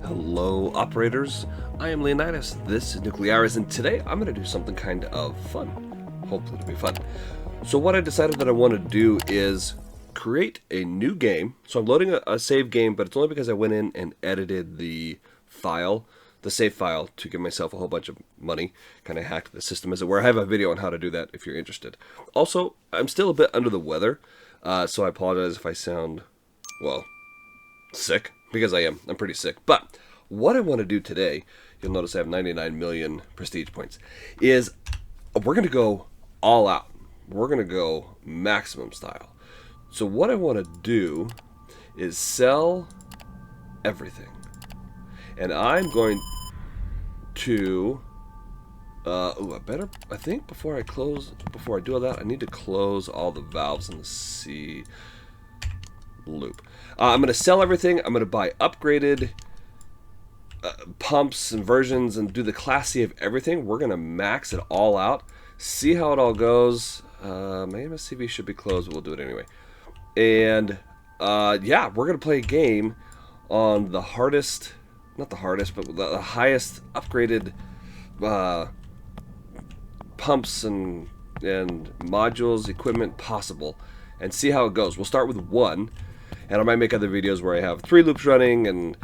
Hello, operators. I am Leonidas. This is Nuclearis, and today I'm going to do something kind of fun. Hopefully, it'll be fun. So, what I decided that I want to do is create a new game. So, I'm loading a save game, but it's only because I went in and edited the file, the save file, to give myself a whole bunch of money. Kind of hacked the system, as it were. I have a video on how to do that if you're interested. Also, I'm still a bit under the weather, so I apologize if I sound, well, sick, because I am. I'm pretty sick. But what I want to do today, you'll notice I have 99 million prestige points, is we're going to go all out. We're going to go maximum style. So what I want to do is sell everything. And I'm going to I think before I do all that, I need to close all the valves in the C loop. I'm going to sell everything. I'm going to buy upgraded pumps and versions and do the class C of everything. We're going to max it all out, see how it all goes. My MSCV should be closed, but we'll do it anyway. And yeah, we're going to play a game on the hardest, not the hardest, but the highest upgraded pumps and modules, equipment possible, and see how it goes. We'll start with one. And I might make other videos where I have 3 loops running and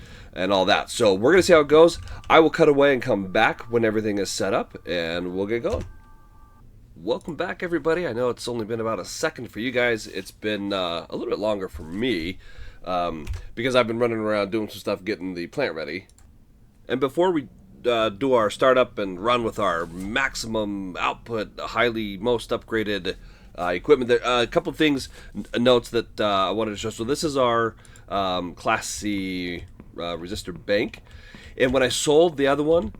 all that. So we're going to see how it goes. I will cut away and come back when everything is set up, and we'll get going. Welcome back, everybody. I know it's only been about a second for you guys. It's been a little bit longer for me because I've been running around doing some stuff, getting the plant ready. And before we do our startup and run with our maximum output, most upgraded equipment, there a couple of things, notes that I wanted to show. So this is our Class C resistor bank, and when I sold the other one,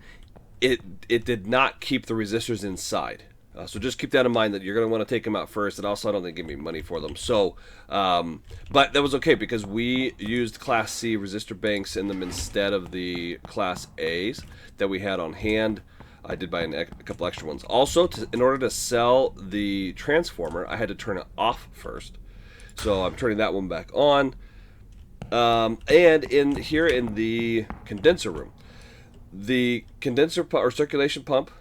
it did not keep the resistors inside. So just keep that in mind, that you're going to want to take them out first, and also I don't think give me money for them. So, but that was okay because we used Class C resistor banks in them instead of the Class A's that we had on hand. I did buy a couple extra ones. Also, in order to sell the transformer, I had to turn it off first. So I'm turning that one back on. And in the condenser room, the condenser or circulation pump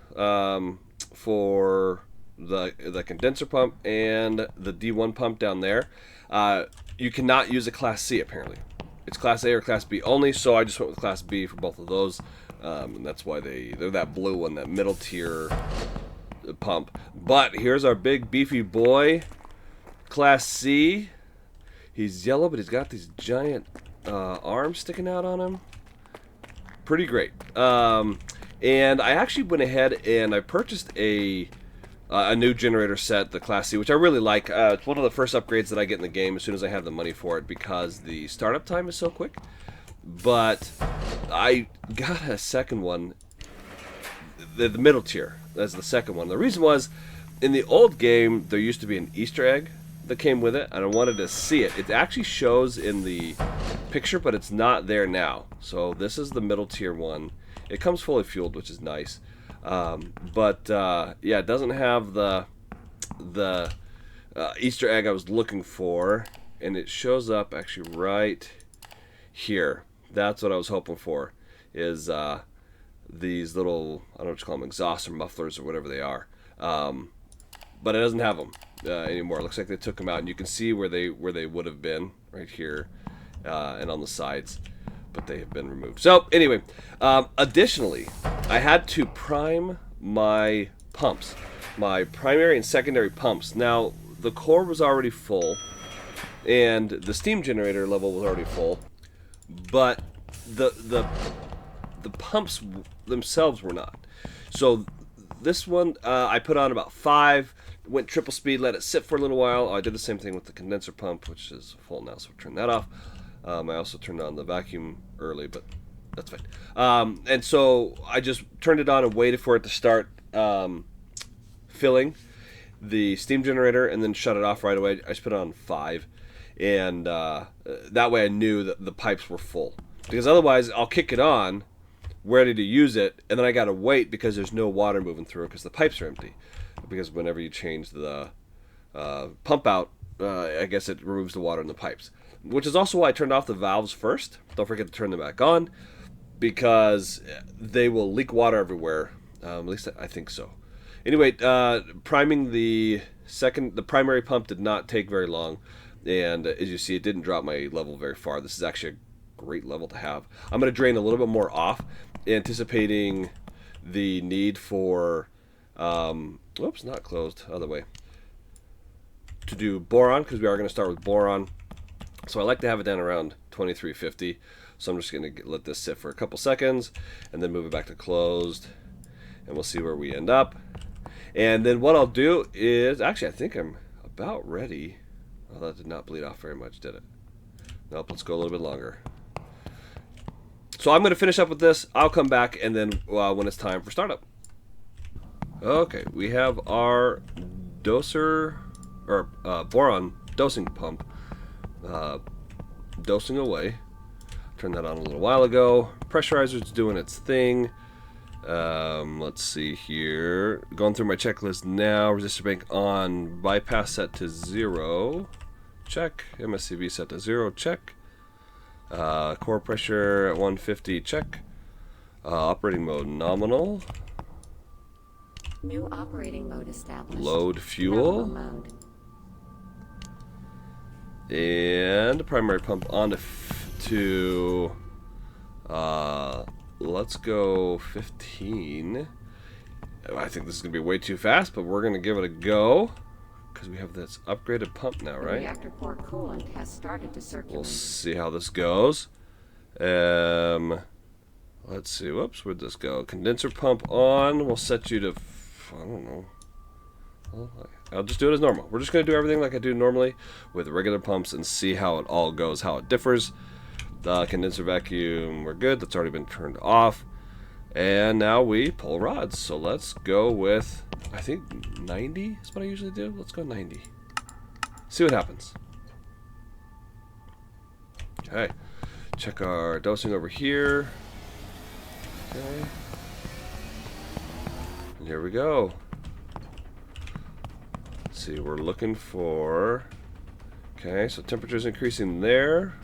for the condenser pump and the D1 pump down there, you cannot use a Class C apparently. It's Class A or Class B only, so I just went with Class B for both of those. And that's why they're that blue one, that middle tier pump. But here's our big beefy boy, Class C. He's yellow, but he's got these giant arms sticking out on him. Pretty great. And I actually went ahead and I purchased a new generator set, the Class C, which I really like. It's one of the first upgrades that I get in the game as soon as I have the money for it, because the startup time is so quick. But I got a second one, the middle tier. That's the second one. The reason was, in the old game, there used to be an Easter egg that came with it, and I wanted to see it. It actually shows in the picture, but it's not there now. So this is the middle tier one. It comes fully fueled, which is nice. Yeah, it doesn't have the Easter egg I was looking for, and it shows up actually right here. That's what I was hoping for, is these little, I don't know what you call them, exhaust or mufflers or whatever they are. But it doesn't have them anymore. It looks like they took them out, and you can see where they would have been right here and on the sides, but they have been removed. So anyway, additionally, I had to prime my pumps, my primary and secondary pumps. Now, the core was already full, and the steam generator level was already full, but the pumps themselves were not. So this one I put on about 5, went triple speed, let it sit for a little while. I did the same thing with the condenser pump, which is full now, so we'll turn that off. I also turned on the vacuum early, but that's fine. And so I just turned it on and waited for it to start filling the steam generator, and then shut it off right away. I just put it on 5, and that way I knew that the pipes were full. Because otherwise, I'll kick it on, ready to use it, and then I gotta wait because there's no water moving through it because the pipes are empty. Because whenever you change the pump out, I guess it removes the water in the pipes. Which is also why I turned off the valves first. Don't forget to turn them back on. because they will leak water everywhere. At least I think so. Anyway, priming the primary pump did not take very long, and as you see, it didn't drop my level very far. This is actually a great level to have. I'm going to drain a little bit more off, anticipating the need for, whoops, not closed, other way, to do boron, because we are going to start with boron. So I like to have it down around 2350. So I'm just going to let this sit for a couple seconds and then move it back to closed, and we'll see where we end up. And then what I'll do is, actually, I think I'm about ready. Oh, that did not bleed off very much, did it? Nope, let's go a little bit longer. So I'm going to finish up with this. I'll come back, and then when it's time for startup. Okay, we have our doser, or boron dosing pump dosing away. Turned that on a little while ago. Pressurizer's doing its thing. Let's see here. Going through my checklist now. Resistor bank on. Bypass set to 0. Check. MSCV set to 0. Check. Core pressure at 150. Check. Operating mode nominal. New operating mode established. Load fuel. Mode. And primary pump on to let's go 15. I think this is going to be way too fast, but we're going to give it a go because we have this upgraded pump now, right? The reactor core coolant has started to circulate. We'll see how this goes. Let's see. Whoops, where'd this go? Condenser pump on. We'll set you to, I don't know. I'll just do it as normal. We're just going to do everything like I do normally with regular pumps and see how it all goes, how it differs. The condenser vacuum, we're good. That's already been turned off. And now we pull rods. So let's go with, I think 90 is what I usually do. Let's go 90. See what happens. Okay. Check our dosing over here. Okay. And here we go. Let's see, we're looking for, okay, so temperature's increasing there.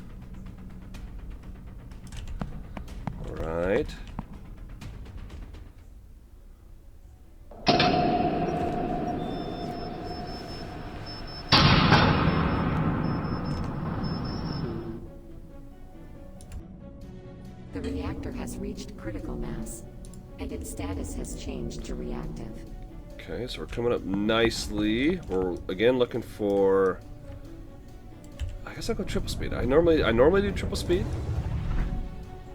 Alright. The reactor has reached critical mass, and its status has changed to reactive. Okay, so we're coming up nicely. We're again looking for, I guess I'll go triple speed. I normally do triple speed.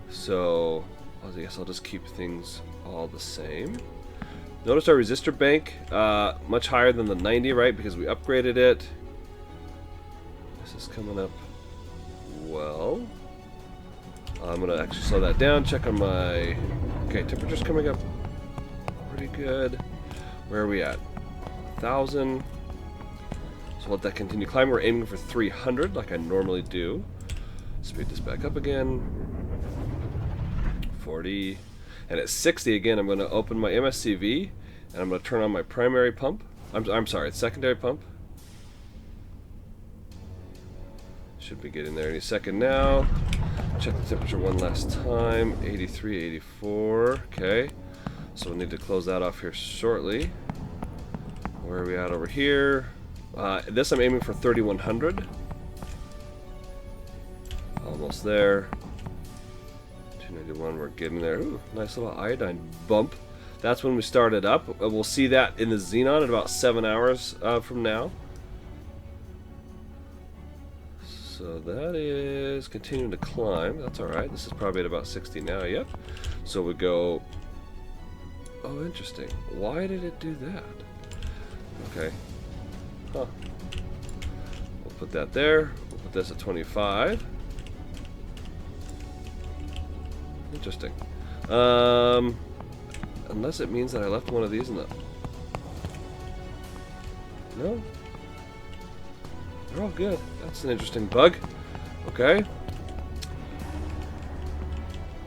So I guess I'll just keep things all the same. Notice our resistor bank much higher than the 90, right? Because we upgraded it. This is coming up well. I'm gonna actually slow that down. Check on my, okay, temperature's coming up pretty good. Where are we at? 1,000. So let that continue climbing. We're aiming for 300 like I normally do. Speed this back up again. 40. And at 60 again, I'm going to open my MSCV and I'm going to turn on my primary pump. I'm sorry, it's secondary pump. Should be getting there any second now. Check the temperature one last time. 83, 84. Okay. So we'll need to close that off here shortly. Where are we at over here? This I'm aiming for 3100. Almost there. 291, we're getting there. Ooh, nice little iodine bump. That's when we started up. We'll see that in the xenon in about 7 hours from now. So that is continuing to climb. That's alright. This is probably at about 60 now. Yep. So we go. Oh, interesting. Why did it do that? Okay. Huh. We'll put that there. We'll put this at 25. Interesting. Unless it means that I left one of these in the... No? They're all good. That's an interesting bug. Okay.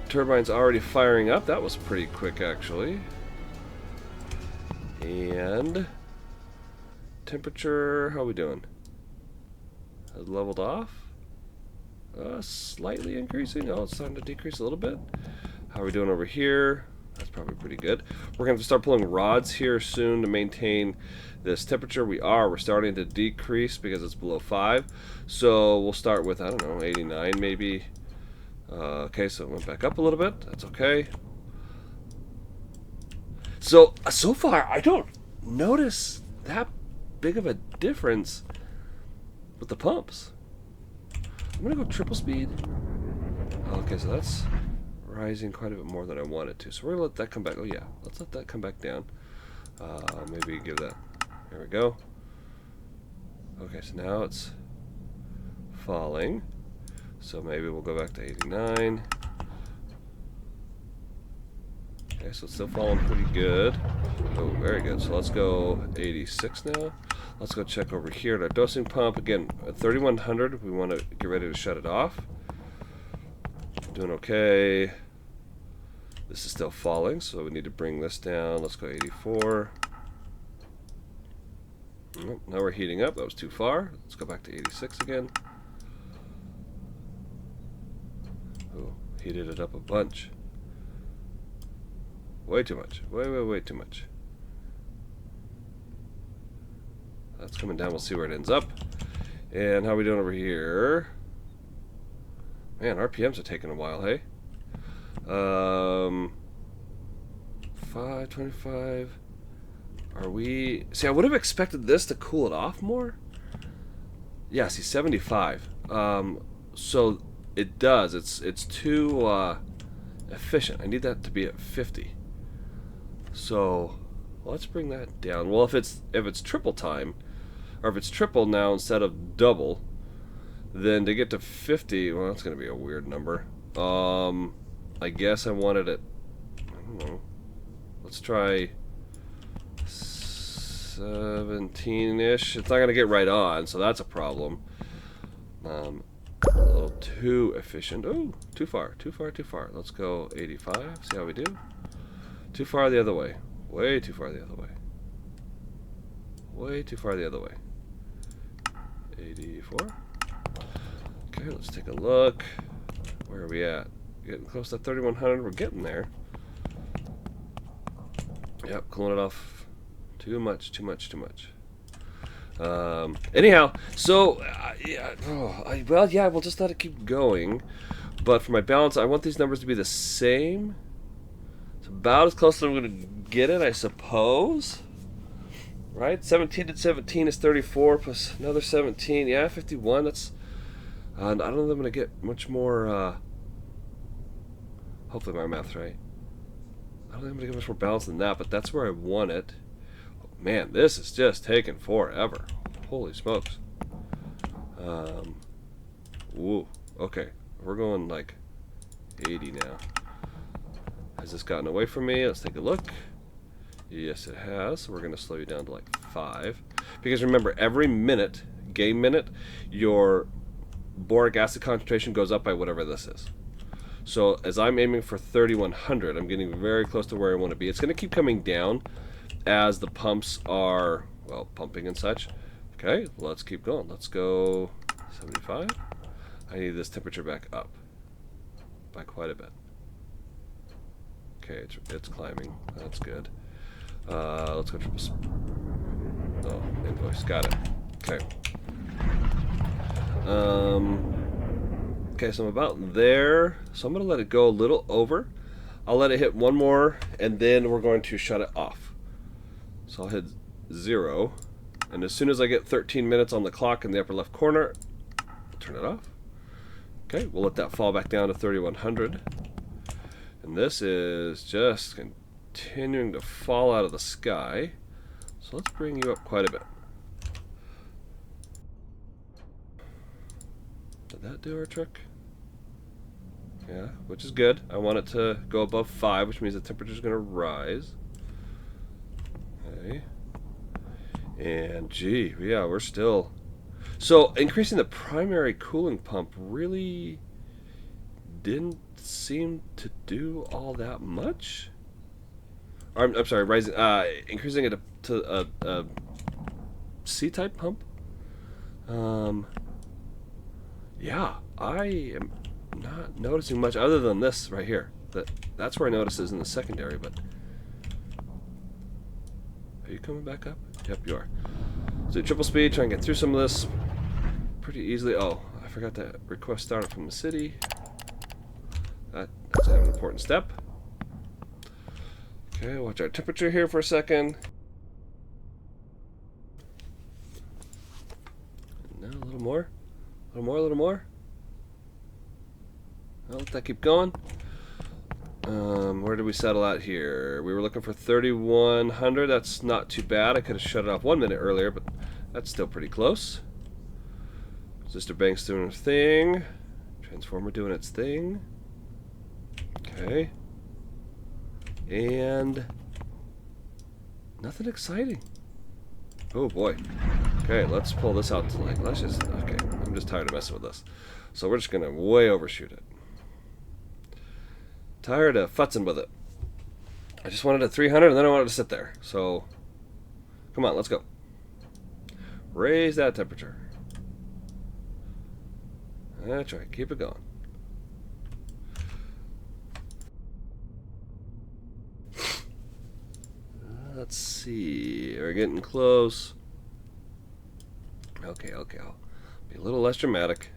Turbine's already firing up. That was pretty quick, actually. And temperature, how are we doing? Has leveled off. Slightly increasing. Oh, it's starting to decrease a little bit. How are we doing over here? That's probably pretty good. We're going to start pulling rods here soon to maintain this temperature. We're starting to decrease because it's below 5. So we'll start with, I don't know, 89 maybe. Okay, so it went back up a little bit. That's okay. So far, I don't notice that big of a difference with the pumps. I'm going to go triple speed. Okay, so that's rising quite a bit more than I wanted to. So we're going to let that come back. Oh, yeah. Let's let that come back down. Maybe give that... There we go. Okay, so now it's falling. So maybe we'll go back to 89. Okay, so it's still falling pretty good. Oh, very good. So let's go 86 now. Let's go check over here at our dosing pump. Again, at 3100, we want to get ready to shut it off. Doing okay. This is still falling, so we need to bring this down. Let's go 84. Oh, now we're heating up. That was too far. Let's go back to 86 again. Oh, heated it up a bunch. Way too much. Way too much. That's coming down. We'll see where it ends up. And how are we doing over here? Man, RPMs are taking a while, hey? 525. Are we... See, I would have expected this to cool it off more. Yeah, see, 75. So it does. It's too efficient. I need that to be at 50. So let's bring that down. Well, if it's triple time, or if it's triple now instead of double, then to get to 50, well, that's going to be a weird number. I guess I wanted it, I don't know, let's try 17-ish. It's not going to get right on, so that's a problem. A little too efficient. Oh, too far. Let's go 85, see how we do. Too far the other way. Way too far the other way. Way too far the other way. 84. Okay, let's take a look. Where are we at? Getting close to 3100. We're getting there. Yep, cooling it off. Too much. Anyhow, so yeah. Well, yeah. We'll just let it keep going. But for my balance, I want these numbers to be the same. It's about as close as I'm going to get it, I suppose. Right? 17 and 17 is 34 plus another 17. Yeah, 51. That's. I don't know if I'm going to get much more. Hopefully my math's right. I don't think I'm going to get much more balance than that, but that's where I want it. Oh, man, this is just taking forever. Holy smokes. Woo. Okay. We're going like 80 now. Has this gotten away from me? Let's take a look. Yes, it has. So we're going to slow you down to like 5. Because remember, every minute, game minute, your boric acid concentration goes up by whatever this is. So as I'm aiming for 3100, I'm getting very close to where I want to be. It's going to keep coming down as the pumps are, well, pumping and such. Okay, let's keep going. Let's go 75. I need this temperature back up by quite a bit. Okay, it's climbing. That's good. Let's go triple. Oh, invoice. Got it. Okay. Okay, so I'm about there. So I'm going to let it go a little over. I'll let it hit one more, and then we're going to shut it off. So I'll hit 0. And as soon as I get 13 minutes on the clock in the upper left corner, I'll turn it off. Okay, we'll let that fall back down to 3100. And this is just continuing to fall out of the sky. So let's bring you up quite a bit. Did that do our trick? Yeah, which is good. I want it to go above 5, which means the temperature is going to rise. Okay. And gee, yeah, we're still... So increasing the primary cooling pump really didn't seem to do all that much. I'm sorry, rising, increasing it to a C-type pump. Yeah, I am not noticing much other than this right here. That's where I notice is in the secondary, but... Are you coming back up? Yep, you are. So triple speed, try and get through some of this pretty easily. Oh, I forgot to request startup from the city. That's an important step. Okay, watch our temperature here for a second. Now a little more. A little more, a little more. I'll let that keep going. Where did we settle out here? We were looking for 3100. That's not too bad. I could have shut it off 1 minute earlier, but that's still pretty close. Resistor bank's doing its thing. Transformer doing its thing. Okay. And nothing exciting. Oh boy. Okay, let's pull this out to like, okay, I'm just tired of messing with this. So we're just gonna way overshoot it. Tired of futzing with it. I just wanted a 300 and then I wanted to sit there. So, come on, let's go. Raise that temperature. That's right, keep it going. Let's see, we're getting close. Okay, I'll be a little less dramatic.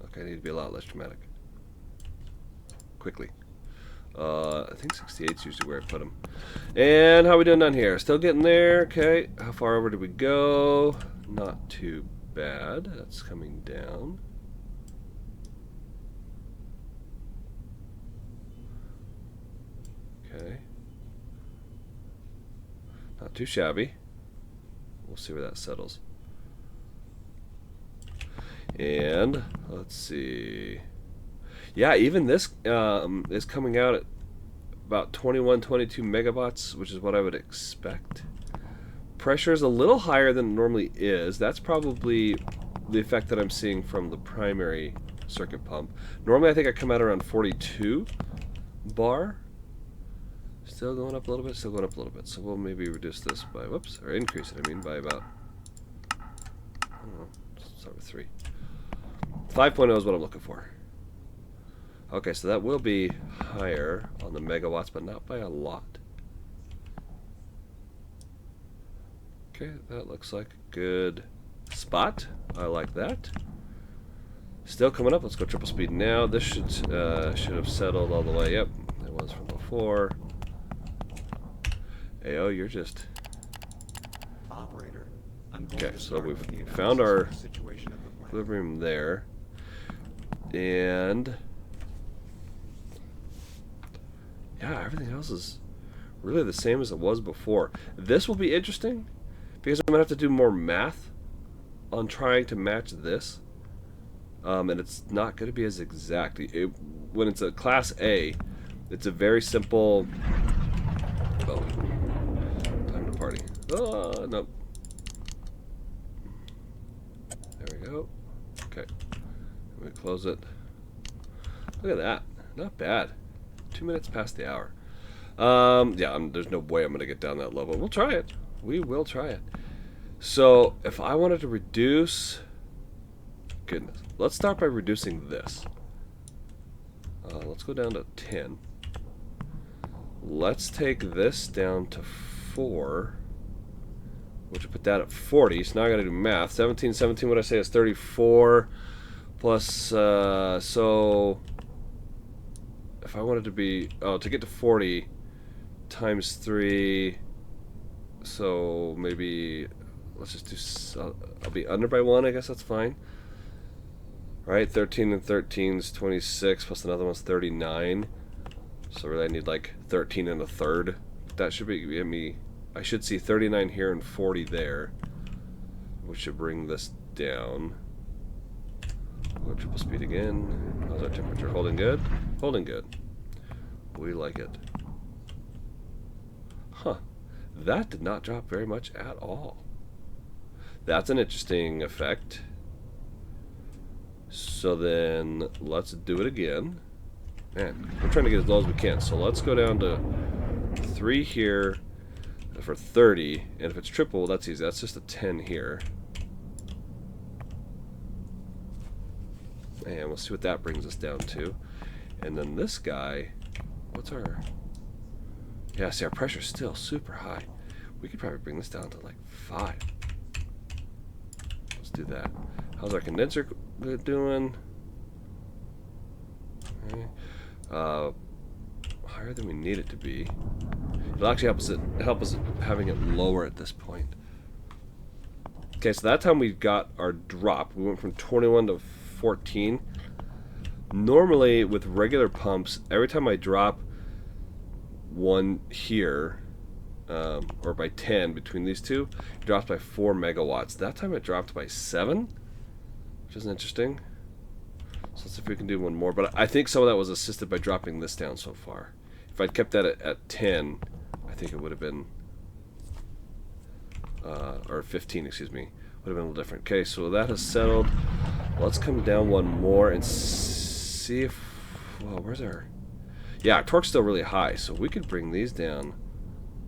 Okay, I need to be a lot less dramatic. Quickly. I think 68 is usually where I put them. And how are we doing down here? Still getting there. Okay, how far over did we go? Not too bad. That's coming down. Okay. Not too shabby. We'll see where that settles. And let's see. Yeah, even this is coming out at about 21, 22 megawatts, which is what I would expect. Pressure is a little higher than it normally is. That's probably the effect that I'm seeing from the primary circuit pump. Normally I think I come out around 42 bar. Still going up a little bit, still going up a little bit. So we'll maybe reduce this by, whoops, or increase it, I mean, by about, I don't know, let's start with 3. 5.0 is what I'm looking for. Okay, so that will be higher on the megawatts, but not by a lot. Okay, that looks like a good spot. I like that. Still coming up. Let's go triple speed now. This should have settled all the way. Yep, it was from before. Ayo, you're just... Operator. Okay, so we've found our equilibrium there. And... yeah, everything else is really the same as it was before. This will be interesting because I'm going to have to do more math on trying to match this. And it's not going to be as exact. When it's a Class A, it's a very simple... oh, time to party. Oh, nope. There we go. Okay. Let me close it. Look at that. Not bad. 2 minutes past the hour. Yeah, there's no way I'm going to get down that level. We'll try it. We will try it. So, if I wanted to reduce... goodness. Let's start by reducing this. Let's go down to 10. Let's take this down to 4. Which will put that at 40. So now I got to do math. 17, what I say is 34. Plus, so... if I wanted to be, to get to 40 times 3, so maybe, let's just do, I'll be under by 1, I guess that's fine. Right, 13 and 13 is 26, plus another one's 39. So really I need like 13 and a third. That should be me, I should see 39 here and 40 there, which should bring this down. Go triple speed again. How's our temperature? Holding good? Holding good. We like it. Huh. That did not drop very much at all. That's an interesting effect. So then, let's do it again. Man, we're trying to get as low as we can. So let's go down to 3 here for 30. And if it's triple, that's easy. That's just a 10 here. And we'll see what that brings us down to. And then this guy, what's our... Yeah, see, our pressure's still super high. We could probably bring this down to like 5. Let's do that. How's our condenser doing? Okay. Higher than we need it to be. It'll actually help us having it lower at this point. Okay, so that time we got our drop. We went from 21 to 14. Normally, with regular pumps, every time I drop one here, or by 10 between these two, it drops by 4 megawatts. That time it dropped by 7, which is interesting. So let's see if we can do one more. But I think some of that was assisted by dropping this down so far. If I'd kept that at 10, I think it would have been, or 15, excuse me, would have been a little different. Okay, so that has settled. Let's come down one more and see if, well, where's our, yeah, our torque's still really high, so we could bring these down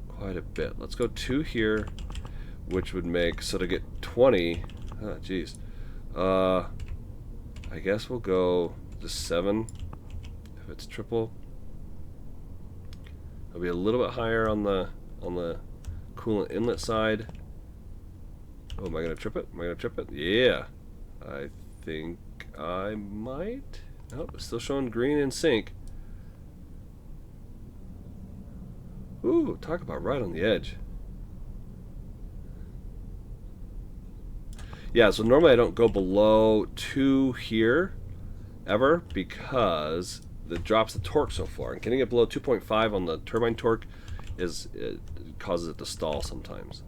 quite a bit. Let's go 2 here, which would make, so to get 20, oh, geez, I guess we'll go to 7 if it's triple. It'll be a little bit higher on the coolant inlet side. Oh, am I gonna trip it? Am I gonna trip it? Yeah, I think I might. Nope, it's still showing green in sync. Ooh, talk about right on the edge. Yeah, so normally I don't go below 2 here ever because it drops the torque so far. And getting it below 2.5 on the turbine torque it causes it to stall sometimes.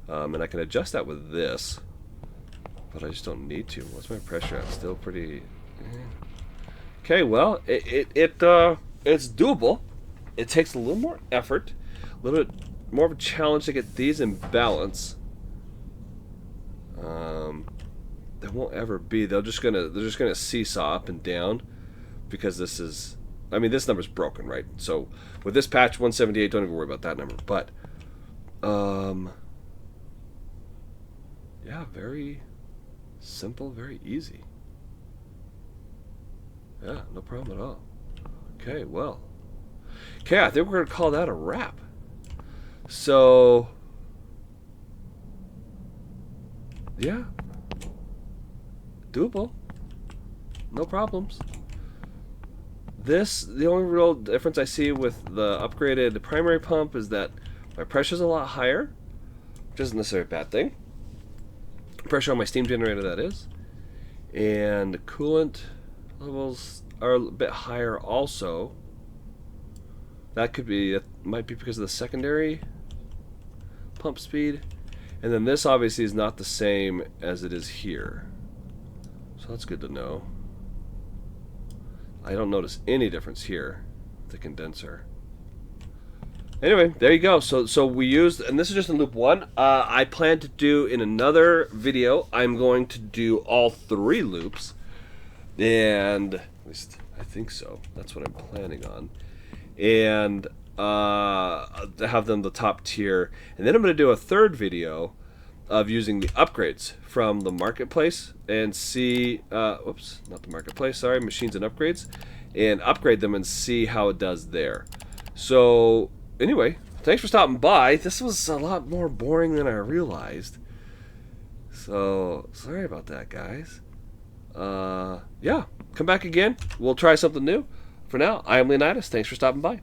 And I can adjust that with this, but I just don't need to. What's my pressure at? Still pretty... Okay, well, it's doable. It takes a little more effort, a little bit more of a challenge to get these in balance. There won't ever be. They're just gonna seesaw up and down because this is. I mean, this number's broken, right? So with this patch 178, don't even worry about that number. But yeah, very simple, very easy. Yeah, no problem at all. Okay, well. Okay, I think we're going to call that a wrap. So, yeah. Doable. No problems. The only real difference I see with the upgraded primary pump is that my pressure's a lot higher, which isn't necessarily a bad thing. Pressure on my steam generator, that is. And the coolant levels are a bit higher also. That might be because of the secondary pump speed. And then this obviously is not the same as it is here. So that's good to know. I don't notice any difference here with the condenser. Anyway, there you go. So we used, and this is just in loop 1. I plan to do in another video, I'm going to do all 3 loops. And, at least I think so. That's what I'm planning on. And to have them the top tier. And then I'm going to do a 3rd video of using the upgrades from the marketplace and see, oops, not the marketplace, sorry, machines and upgrades, and upgrade them and see how it does there. So anyway, thanks for stopping by. This was a lot more boring than I realized. So sorry about that, guys. Yeah, come back again. We'll try something new. For now, I am Leonidas. Thanks for stopping by.